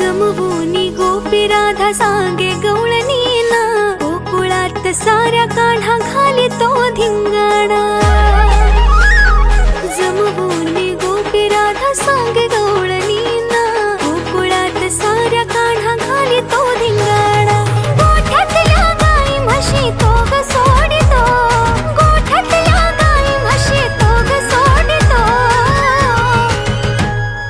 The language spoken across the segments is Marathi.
जमवूनी गोपी राधा सांगे गवळणीना, गोकुळात साऱ्या काढा घाली तो धिंगाणा। जमवूनी गोपी राधा सांगे गवळणीना, गोकुळात साऱ्या काढा घाली तो धिंगाणा। गोठ्यातल्या गाई म्हशी तो ग सोडितो, गोठ्यातल्या गाई म्हशी तो ग सोडितो।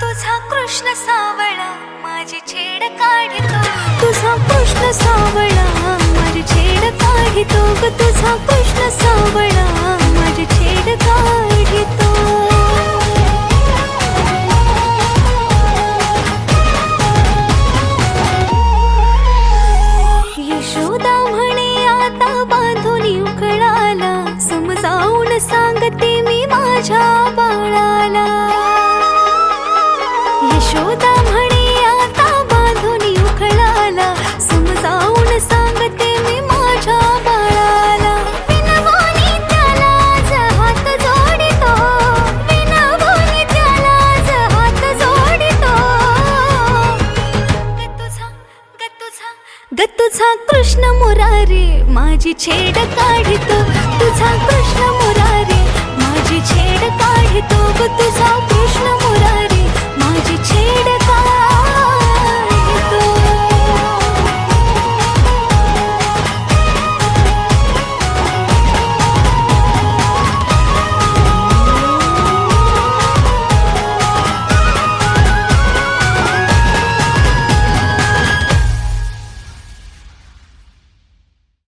तुझा कृष्ण सावळा माझी छेड काढितो, तुझा कृष्ण सावळा माझी छेड काढितो ग, तुझा कृष्ण सावळा माझी छेड काढितो। यशोदा म्हणे आता बांधून उकळाला, समजावून सांगते मी माझ्या बाळाला। यशोदा म्हणे आता बांधून उकळाला, समजावून सांगते मी माझ्या बाळाला। विनवून त्याला आज हात जोडितो, विनवून त्याला आज हात जोडितो। ग तुझा कृष्ण मुरारी माझी छेड काढितो, तुझा कृष्ण मुरारी